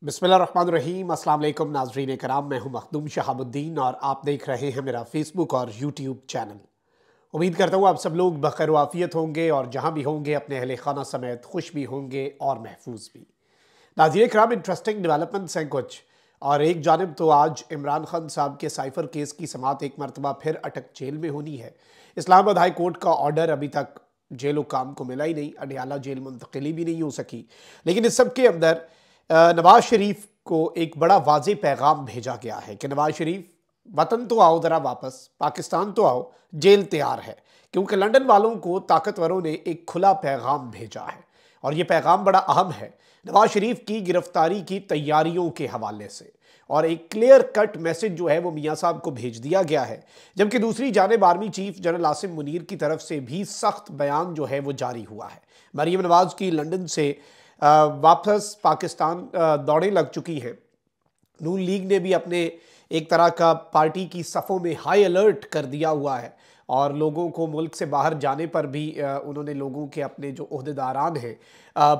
बिस्मिल्लाहिर्रहमानिर्रहीम। अस्सलाम वालेकुम नाज़रीन कराम, मैं हूं मखदूम शहाबुद्दीन और आप देख रहे हैं मेरा फेसबुक और यूट्यूब चैनल। उम्मीद करता हूं आप सब लोग बखैर वाफियत होंगे और जहां भी होंगे अपने अहले खाना समेत खुश भी होंगे और महफूज भी। नाज़रीन कराम, इंटरेस्टिंग डेवलपमेंट्स हैं कुछ। और एक जानिब तो आज इमरान खान साहब के साइफर केस की समाअत एक मरतबा फिर अटक जेल में होनी है। इस्लामाबाद हाई कोर्ट का ऑर्डर अभी तक जेल हुकाम को मिला ही नहीं, अडियाला जेल मुंतकिली भी नहीं हो सकी। लेकिन इस सब के अंदर नवाज शरीफ को एक बड़ा वाज़ेह पैगाम भेजा गया है कि नवाज शरीफ वतन तो आओ, ज़रा वापस पाकिस्तान तो आओ, जेल तैयार है। क्योंकि लंदन वालों को ताकतवरों ने एक खुला पैगाम भेजा है और ये पैगाम बड़ा अहम है नवाज शरीफ की गिरफ्तारी की तैयारियों के हवाले से। और एक क्लियर कट मैसेज जो है वो मियाँ साहब को भेज दिया गया है। जबकि दूसरी जानिब army chief general Asim Munir की तरफ से भी सख्त बयान जो है वो जारी हुआ है। मरीम नवाज की लंदन से वापस पाकिस्तान दौड़ें लग चुकी हैं। नून लीग ने भी अपने एक तरह का पार्टी की सफ़ों में हाई अलर्ट कर दिया हुआ है और लोगों को मुल्क से बाहर जाने पर भी उन्होंने लोगों के अपने जो ओहदेदारान हैं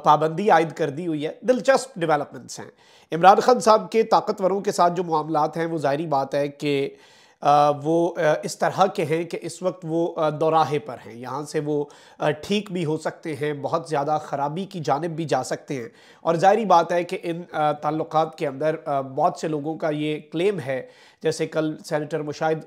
पाबंदी आयद कर दी हुई है। दिलचस्प डेवलपमेंट्स हैं। इमरान खान साहब के ताकतवरों के साथ जो मामलात हैं वो ज़ाहिरी बात है कि वो इस तरह के हैं कि इस वक्त वो दौराहे पर हैं। यहाँ से वो ठीक भी हो सकते हैं, बहुत ज़्यादा ख़राबी की जानिब भी जा सकते हैं। और ज़ाहिरी बात है कि इन ताल्लुकात के अंदर बहुत से लोगों का ये क्लेम है, जैसे कल सेनेटर मुशाहिद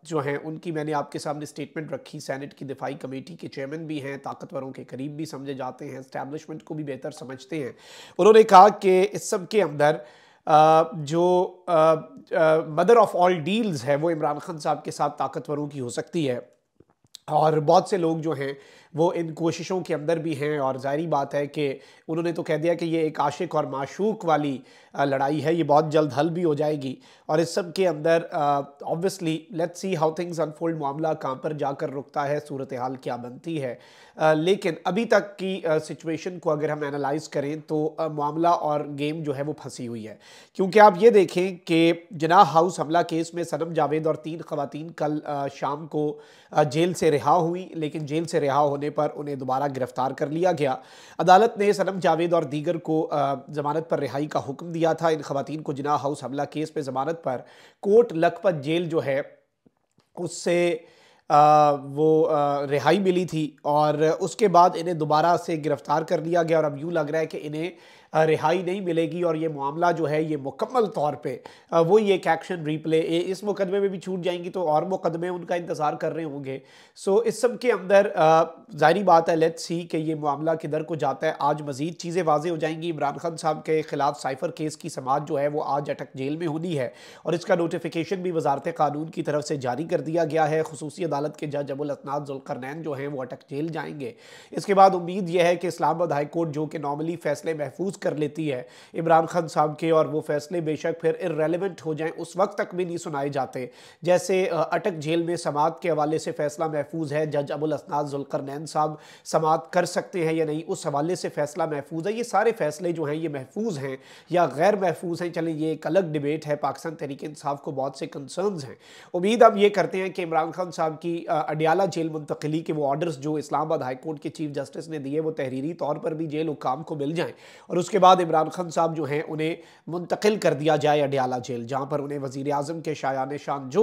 जो हैं उनकी मैंने आपके सामने स्टेटमेंट रखी। सेनेट की दिफाई कमेटी के चेयरमैन भी हैं, ताकतवरों के करीब भी समझे जाते हैं, इस्टेब्लिशमेंट को भी बेहतर समझते हैं। उन्होंने कहा कि इस सब के अंदर जो मदर ऑफ ऑल डील्स है वो इमरान खान साहब के साथ ताकतवरों की हो सकती है। और बहुत से लोग जो हैं वो इन कोशिशों के अंदर भी हैं। और ज़ाहिरी बात है कि उन्होंने तो कह दिया कि ये एक आशिक और माशूक वाली लड़ाई है, ये बहुत जल्द हल भी हो जाएगी। और इस सब के अंदर obviously let's see how things unfold, मामला कहाँ पर जाकर रुकता है, सूरत हाल क्या बनती है। लेकिन अभी तक की सिचुएशन को अगर हम एनालाइज करें तो मामला और गेम जो है वो फंसी हुई है। क्योंकि आप ये देखें कि जिनाह हाउस हमला केस में सनम जावेद और 3 खवातीन कल शाम को जेल से रिहा हुई, लेकिन जेल से रिहा होने पर उन्हें दोबारा गिरफ्तार कर लिया गया। अदालत ने सनम जावेद और दीगर को जमानत पर रिहाई का हुक्म दिया था। इन खवातीन को जिनाह हाउस हमला केस में जमानत पर कोट लखपत जेल जो है उससे वो रिहाई मिली थी और उसके बाद इन्हें दोबारा से गिरफ्तार कर लिया गया। और अब यूँ लग रहा है कि इन्हें रिहाई नहीं मिलेगी और ये मामला जो है ये मुकम्मल तौर पे वो ये एक एक्शन रिप्ले इस मुकदमे में भी छूट जाएंगी तो और मुकदमे उनका इंतज़ार कर रहे होंगे। सो इस सब के अंदर ज़ाहिरी बात है, लेट्स सी कि ये मामला किधर को जाता है। आज मज़ीद चीज़ें वाज़ेह हो जाएंगी। इमरान खान साहब के ख़िलाफ़ साइफ़र केस की समाअत जो है वो आज अटक जेल में होनी है और इसका नोटिफिकेशन भी वजारत कानून की तरफ से जारी कर दिया गया है। खुसूसी अदालत के जज अबुल असनाद जुल्करनैन जो हैं वो अटक जेल जाएंगे। इसके बाद उम्मीद यह है कि इस्लामाबाद हाई कोर्ट जो कि नॉर्मली फ़ैसले महफूज कर लेती है इमरान खान साहब के, और वो फैसले बेशक फिर इररेलेवेंट हो जाएं, उस वक्त तक भी नहीं सुनाए जाते। जैसे अटक जेल में समाअत के हवाले से फैसला महफूज है, जज अबुल असनाद जुल्करनैन साहब समाअत कर सकते हैं या नहीं, उस हवाले से फैसला महफूज है। ये सारे फैसले जो हैं ये महफूज हैं या गैर महफूज हैं, चलें ये एक अलग डिबेट है। पाकिस्तान तहरीक इंसाफ को बहुत से कंसर्न्स हैं। उम्मीद हम ये करते हैं कि इमरान खान साहब की अडियाला जेल मुंतकिली के वो ऑर्डर्स जो इस्लामाबाद हाई कोर्ट के चीफ जस्टिस ने दिए वो तहरीरी तौर पर भी जेल हुकाम को मिल जाएं और उसके बाद इमरान खान साहब जो हैं उन्हें मुंतकिल कर दिया जाए अडियाला जेल, जहाँ पर उन्हें वज़ीर आज़म के शायान शान जो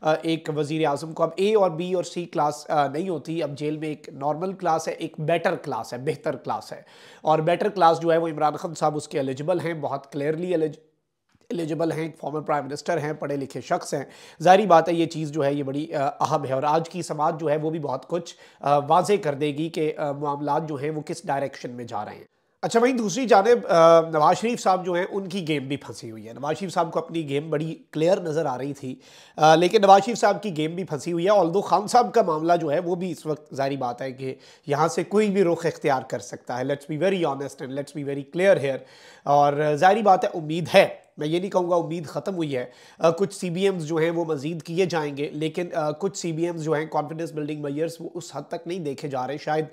एक वज़ीर आज़म को अब ए और बी और सी क्लास नहीं होती, अब जेल में एक नॉर्मल क्लास है, एक बेटर क्लास है, बेहतर क्लास है। और बेटर क्लास जो है वो इमरान खान साहब उसके एलिजिबल हैं, बहुत क्लियरली एलिजिबल हैं, फॉर्मर प्राइम मिनिस्टर हैं, पढ़े लिखे शख्स हैं। ज़ाहिरी बात है ये चीज़ जो है ये बड़ी अहम है और आज की समाअत जो है वो भी बहुत कुछ वाज़े कर देगी कि मामलात जो हैं वो किस डायरेक्शन में जा रहे हैं। अच्छा, वहीं दूसरी जानिब नवाज शरीफ साहब जो हैं उनकी गेम भी फंसी हुई है। नवाज शरीफ साहब को अपनी गेम बड़ी क्लियर नज़र आ रही थी, लेकिन नवाज शरीफ साहब की गेम भी फंसी हुई है। ऑल्दो खान साहब का मामला जो है वो भी इस वक्त ज़ाहिरी बात है कि यहाँ से कोई भी रुख इख्तियार कर सकता है। Let's be very honest and let's be very clear here. और ज़ाहिरी बात है उम्मीद है, मैं ये नहीं कहूँगा उम्मीद ख़त्म हुई है। कुछ CBMs जो हैं वो मज़ीद किए जाएंगे, लेकिन कुछ CBMs जो हैं कॉन्फिडेंस बिल्डिंग मेजर्स वो उस हद तक नहीं देखे जा रहे। शायद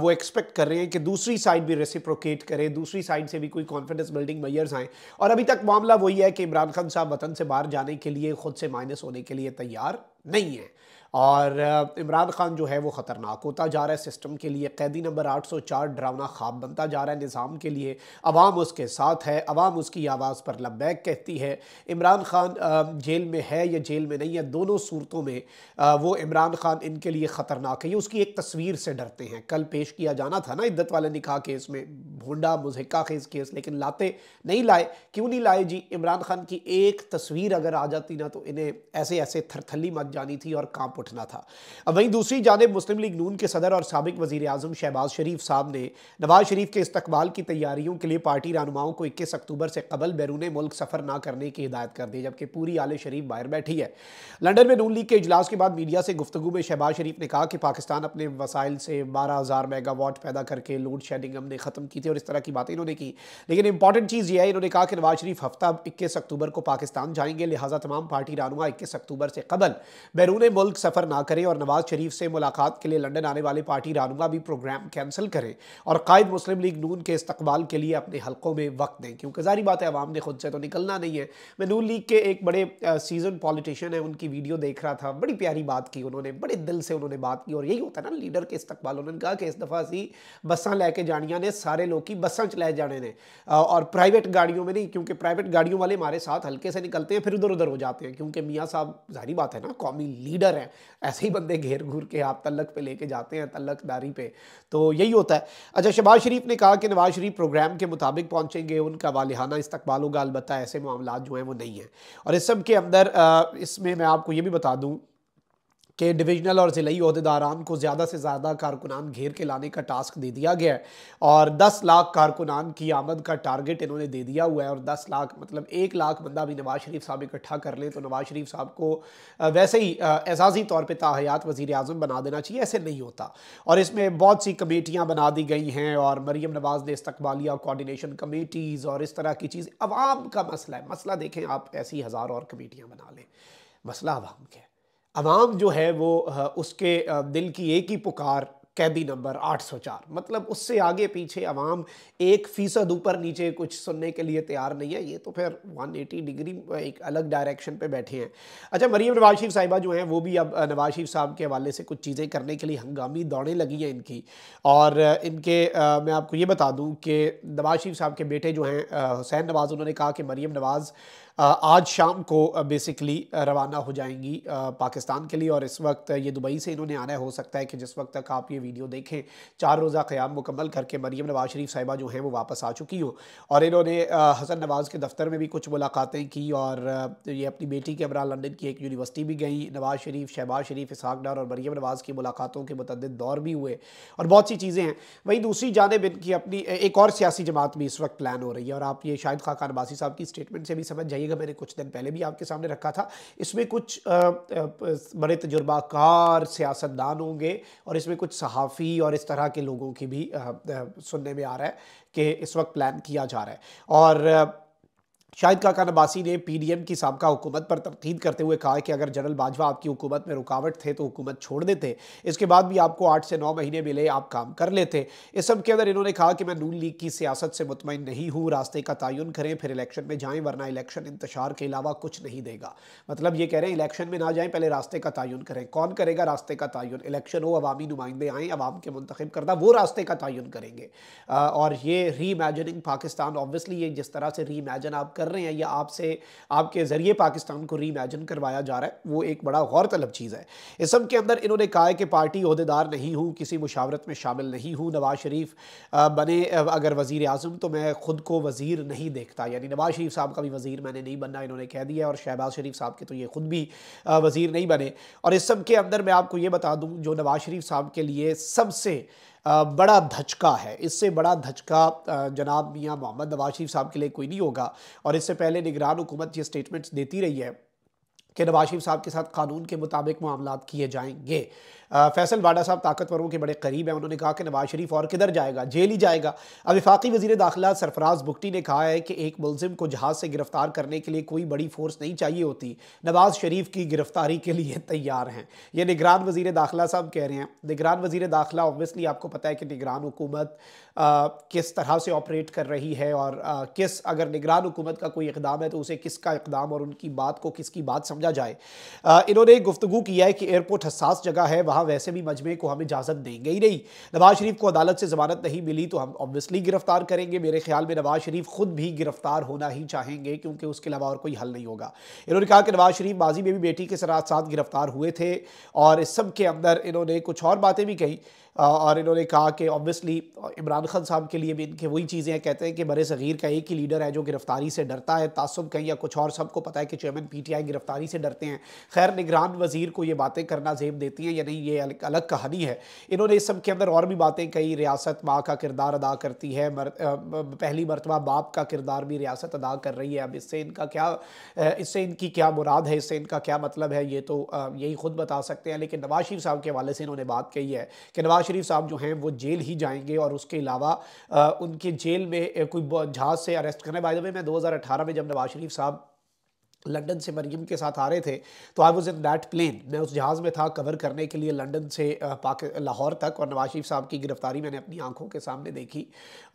वो एक्सपेक्ट कर रहे हैं कि दूसरी साइड भी रेसिप्रोकेट करे, दूसरी साइड से भी कोई कॉन्फिडेंस बिल्डिंग मेजर्स आएँ। और अभी तक मामला वही है कि इमरान खान साहब वतन से बाहर जाने के लिए, खुद से माइनस होने के लिए तैयार नहीं है। और इमरान खान जो है वो ख़तरनाक होता जा रहा है सिस्टम के लिए। कैदी नंबर 804 डरावना ख्वाब बनता जा रहा है निज़ाम के लिए। अवाम उसके साथ है, अवाम उसकी आवाज़ पर लब्बैक कहती है। इमरान खान जेल में है या जेल में नहीं है, दोनों सूरतों में वो इमरान खान इनके लिए ख़तरनाक है। ये उसकी एक तस्वीर से डरते हैं। कल पेश किया जाना था ना इद्दत वाले निकाह केस में, भोंडा मुज़हिका खेज केस, लेकिन लाते नहीं लाए। क्यों नहीं लाए जी? इमरान खान की एक तस्वीर अगर आ जाती ना तो इन्हें ऐसे ऐसे थरथली मच जानी थी और कांप उठना था। अब वहीं दूसरी जानिब मुस्लिम लीग नून के सदर और साबिक वज़ीर आज़म शहबाज शरीफ साहब ने नवाज शरीफ के इस्तकबाल की तैयारियों के लिए पार्टी रहनुमाओं को 21 अक्टूबर से कबल बैरून मुल्क सफ़र ना करने की हिदायत कर दी, जबकि पूरी आले शरीफ बाहर बैठी है। लंदन में नून लीग के इजलास के बाद मीडिया से गुफ्तगू में शहबाज शरीफ ने कहा कि पाकिस्तान अपने वसाइल से 12,000 मेगावाट पैदा करके लोड शेडिंग हमने ख़त्म की थी और इस तरह की बातें इन्होंने की। लेकिन इंपॉर्टेंट चीज़ यह है, इन्होंने कहा कि नवाज शरीफ हफ्ता 21 अक्टूबर को पाकिस्तान जाएंगे, लिहाजा तमाम पार्टी रहनुमा 21 अक्टूबर से कबल बैरून मुल्क सफ़र ना करें और नवाज शरीफ से मुलाकात के लिए लंदन आने वाले पार्टी रहनुमा भी प्रोग्राम कैंसिल करें और कायद मुस्लिम लीग नून के इस्तकबाल के लिए अपने हलकों में वक्त दें, क्योंकि ज़ाहिर बात है अवाम ने खुद से तो निकलना नहीं है। मैं नून लीग के एक बड़े सीजन पॉलिटिशियन है, उनकी वीडियो देख रहा था, बड़ी प्यारी बात की उन्होंने, बड़े दिल से उन्होंने बात की। और यही होता है ना लीडर के इस्तकबाल। उन्होंने कहा कि इस दफ़ा सी बसा लैके जानिया ने, सारे लोग की बसा चलाए जाने ने और प्राइवेट गाड़ियों में नहीं, क्योंकि प्राइवेट गाड़ियों वाले हमारे साथ हल्के से निकलते हैं फिर उधर उधर हो जाते हैं, क्योंकि मियाँ साहब ज़ाहिर बात है ना कौमी लीडर हैं, ऐसे ही बंदे घेर घूर के आप तल्लक पे लेके जाते हैं, तल्लकदारी पे, तो यही होता है। अच्छा, शहबाज शरीफ ने कहा कि नवाज शरीफ प्रोग्राम के मुताबिक पहुंचेंगे, उनका वालिहाना इस्तकबाल होगा, अलबत्ता ऐसे मामलात जो हैं वो नहीं हैं। और इस सब के अंदर इसमें मैं आपको ये भी बता दूं कि डिविजनल और ज़िलाई ओहदेदारान को ज़्यादा से ज़्यादा कारकुनान घेर के लाने का टास्क दे दिया गया है और 10 लाख कारकुनान की आमद का टारगेट इन्होंने दे दिया हुआ है। और 10 लाख मतलब 1 लाख बंदा भी नवाज शरीफ साहब इकट्ठा कर लें तो नवाज शरीफ साहब को वैसे ही एजाज़ी तौर पर ताहयात वज़ीर आज़म बना देना चाहिए, ऐसे नहीं होता। और इसमें बहुत सी कमेटियाँ बना दी गई हैं और मरीम नवाज़ ने इस्तकबालिया कोऑर्डिनेशन कमेटीज़ और इस तरह की चीज़। अवाम का मसला है, मसला देखें आप, ऐसी हज़ार और कमेटियाँ बना लें, मसला अवाम के। अवाम जो है वो उसके दिल की एक ही पुकार कैदी नंबर 804, मतलब उससे आगे पीछे अवाम 1% ऊपर नीचे कुछ सुनने के लिए तैयार नहीं है। ये तो फिर 180 डिग्री एक अलग डायरेक्शन पे बैठे हैं। अच्छा, मरीम नवाज शरीफ साहिबा जो हैं वो भी अब नवाज शरीफ साहब के हवाले से कुछ चीज़ें करने के लिए हंगामी दौड़ें लगी हैं इनकी। और इनके मैं आपको ये बता दूं कि नवाज शरीफ साहब के बेटे जो हैं हुसैन नवाज़, उन्होंने कहा कि मरीम नवाज़ आज शाम को बेसिकली रवाना हो जाएंगी पाकिस्तान के लिए। और इस वक्त ये दुबई से इन्होंने आना है। हो सकता है कि जिस वक्त तक आप ये वीडियो देखें 4 रोज़ा क़याम मुकम्मल करके मरीम नवाज शरीफ साहिबा जो हैं वो वापस आ चुकी हों। और इन्होंने हसन नवाज़ के दफ्तर में भी कुछ मुलाकातें की और ये अपनी बेटी के हमरा लंदन की एक यूनिवर्सिटी भी गई। नवाज शरीफ, शहबाज शरीफ, इसहाक डार और मरीम नवाज़ की मुलाकातों के मुतअद्दिद दौर भी हुए और बहुत सी चीज़ें हैं। वहीं दूसरी जानिब इनकी अपनी एक और सियासी जमात भी इस वक्त प्लान हो रही है और आप ये शाहिद खाकान अब्बासी साहब की स्टेटमेंट से भी समझ जाइएगा। मैंने कुछ दिन पहले भी आपके सामने रखा था। इसमें कुछ बड़े तजुर्बाकार सियासतदान होंगे और इसमें कुछ सहाफ़ी और इस तरह के लोगों की भी सुनने में आ रहा है कि इस वक्त प्लान किया जा रहा है। और शाहिद खाकान अब्बासी ने पीडीएम की साबका हुकूमत पर तनकीद करते हुए कहा कि अगर जनरल बाजवा आपकी हुकूमत में रुकावट थे तो हुकूमत छोड़ देते, इसके बाद भी आपको 8 से 9 महीने मिले, आप काम कर लेते। इस सब के अंदर इन्होंने कहा कि मैं नून लीग की सियासत से मुतमईन नहीं हूँ, रास्ते का तयन करें फिर इलेक्शन में जाएँ, वरना इलेक्शन इंतशार के अलावा कुछ नहीं देगा। मतलब ये कह रहे हैं इलेक्शन में ना जाएँ, पहले रास्ते का तयन करें। कौन करेगा रास्ते का तयन? इलेक्शन हो, अवामी नुमाइंदे आएँ, अवाम के मुंतखब करदा, वो रास्ते का तयन करेंगे। और ये री इमेजिनिंग पाकिस्तान, ऑब्वियसली ये जिस तरह से री इमेजिन आप कर रहे हैं या आपसे आपके ज़रिए पाकिस्तान को री इमेजिन करवाया जा रहा है, वो एक बड़ा गौर तलब चीज़ है। इस सब के अंदर इन्होंने कहा है कि पार्टी ओहदेदार नहीं हूँ, किसी मुशावरत में शामिल नहीं हूँ। नवाज शरीफ बने अगर वज़ीर आज़म तो मैं ख़ुद को वज़ीर नहीं देखता, यानी नवाज शरीफ साहब का भी वज़ीर मैंने नहीं बनना, इन्होंने कह दिया। और शहबाज शरीफ साहब के तो ये ख़ुद भी वज़ीर नहीं बने। और इस सब के अंदर मैं आपको ये बता दूँ, जो नवाज शरीफ साहब के लिए सबसे बड़ा धचका है, इससे बड़ा धचका जनाब मियाँ मोहम्मद नवाज शरीफ साहब के लिए कोई नहीं होगा। और इससे पहले निगरान हुकूमत ये स्टेटमेंट्स देती रही है कि नवाज शरीफ साहब के साथ कानून के मुताबिक मामलात किए जाएंगे। फैसल बाडा साहब ताकतवरों के बड़े करीब हैं, उन्होंने कहा कि नवाज शरीफ और किधर जाएगा, जेल ही जाएगा। अब वफाकी वज़ीर दाखिला सरफराज बुगटी ने कहा है कि एक मुलजिम को जहाज़ से गिरफ्तार करने के लिए कोई बड़ी फोर्स नहीं चाहिए होती, नवाज शरीफ की गिरफ्तारी के लिए तैयार हैं। ये निगरान वज़ीर दाखिला साहब कह रहे हैं। निगरान वज़ीर दाखिला ऑब्वियसली आपको पता है कि निगरान हुकूमत किस तरह से ऑपरेट कर रही है और किस अगर निगरान हुकूमत का कोई इक़दाम है तो उसे किसका इक़दाम और उनकी बात को किसकी बात समझा जाए। इन्होंने एक गुफ्तगू किया है कि एयरपोर्ट हसास जगह है, वहाँ वैसे भी मजमे को हम इजाज़त देंगे ही नहीं। नवाज शरीफ को अदालत से ज़मानत नहीं मिली तो हम ऑब्वियसली गिरफ्तार करेंगे। मेरे ख्याल में नवाज शरीफ खुद भी गिरफ्तार होना ही चाहेंगे क्योंकि उसके अलावा और कोई हल नहीं होगा। इन्होंने कहा कि नवाज शरीफ माजी में भी बेटी के साथ साथ गिरफ्तार हुए थे और इस सब के अंदर इन्होंने कुछ और बातें भी कही और इन्होंने कहा कि ऑब्वियसली इमरान खान साहब के लिए भी इनके वही चीज़ें हैं। कहते हैं कि बड़े सग़ीर का एक ही लीडर है जो गिरफ्तारी से डरता है, तासुब कहीं या कुछ और। सबको पता है कि चेयरमैन पीटीआई गिरफ्तारी से डरते हैं। खैर, निगरान वज़ीर को ये बातें करना ज़ेब देती हैं या नहीं, ये अलग कहानी है। इन्होंने इस सब के अंदर और भी बातें कही। रियासत माँ का किरदार अदा करती है, पहली मरतबा बाप का किरदार भी रियासत अदा कर रही है। अब इससे इनकी क्या मुराद है, इससे इनका क्या मतलब है, ये तो यही खुद बता सकते हैं। लेकिन नवाज शरीफ साहब के हवाले से इन्होंने बात कही है कि नवाज शरीफ साहब जो हैं वो जेल ही जाएंगे और उसके अलावा उनके जेल में कोई जहाज़ से अरेस्ट करने। बाय द वे, मैं 2018 में जब नवाज शरीफ साहब लंदन से मरियम के साथ आ रहे थे तो I was in that plane, मैं उस जहाज़ में था कवर करने के लिए लंदन से लाहौर तक, और नवाज शरीफ साहब की गिरफ्तारी मैंने अपनी आंखों के सामने देखी।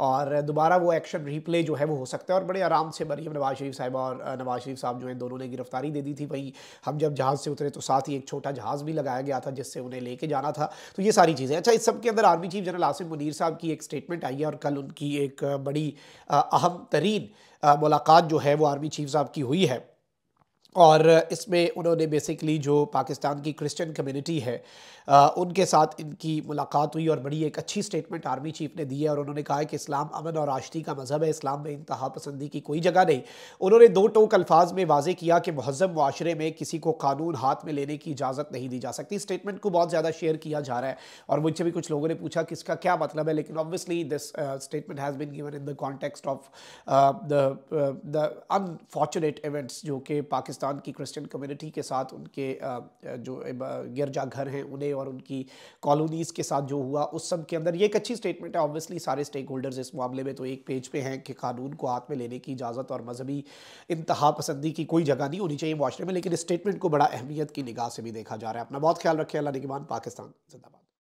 और दोबारा वो एक्शन रिप्ले जो है वो हो सकता है और बड़े आराम से मरियम नवाज शरीफ साहब और नवाज शरीफ साहब जो हैं दोनों ने गिरफ्तारी दे दी थी। वहीं हम जब जहाज़ से उतरे तो साथ ही एक छोटा जहाज़ भी लगाया गया था जिससे उन्हें लेके जाना था। तो ये सारी चीज़ें। अच्छा, इस सब के अंदर army chief general Asim Munir साहब की एक स्टेटमेंट आई है और कल उनकी एक बड़ी अहम तरीन मुलाकात जो है वो आर्मी चीफ साहब की हुई है और इसमें उन्होंने बेसिकली जो पाकिस्तान की क्रिश्चियन कम्युनिटी है उनके साथ इनकी मुलाकात हुई और बड़ी एक अच्छी स्टेटमेंट आर्मी चीफ ने दी है। और उन्होंने कहा है कि इस्लाम अमन और आशती का मज़हब है, इस्लाम में इंतहा पसंदी की कोई जगह नहीं। उन्होंने दो टोक अल्फाज में वाजे किया कि महज़्ज़ब मुआशरे में किसी को कानून हाथ में लेने की इजाज़त नहीं दी जा सकती। स्टेटमेंट को बहुत ज़्यादा शेयर किया जा रहा है और मुझसे भी कुछ लोगों ने पूछा कि इसका क्या मतलब है, लेकिन obviously this statement has been given in the context of the unfortunate events जो कि पाकिस्तान की क्रिश्चियन कम्युनिटी के साथ उनके जो गिरजा घर हैं उन्हें और उनकी कॉलोनीज़ के साथ जो हुआ उस सब के अंदर ये एक अच्छी स्टेटमेंट है। ऑब्वियसली सारे स्टेक होल्डर्स इस मामले में तो एक पेज पे हैं कि कानून को हाथ में लेने की इजाज़त और मजहबी इंतहा पसंदी की कोई जगह नहीं होनी चाहिए मुआशरे में, लेकिन इस स्टेटमेंट को बड़ा अहमियत की निगाह से भी देखा जा रहा है। अपना बहुत ख्याल रखें। अल्लाह निगहबान। पाकिस्तान जिंदाबाद।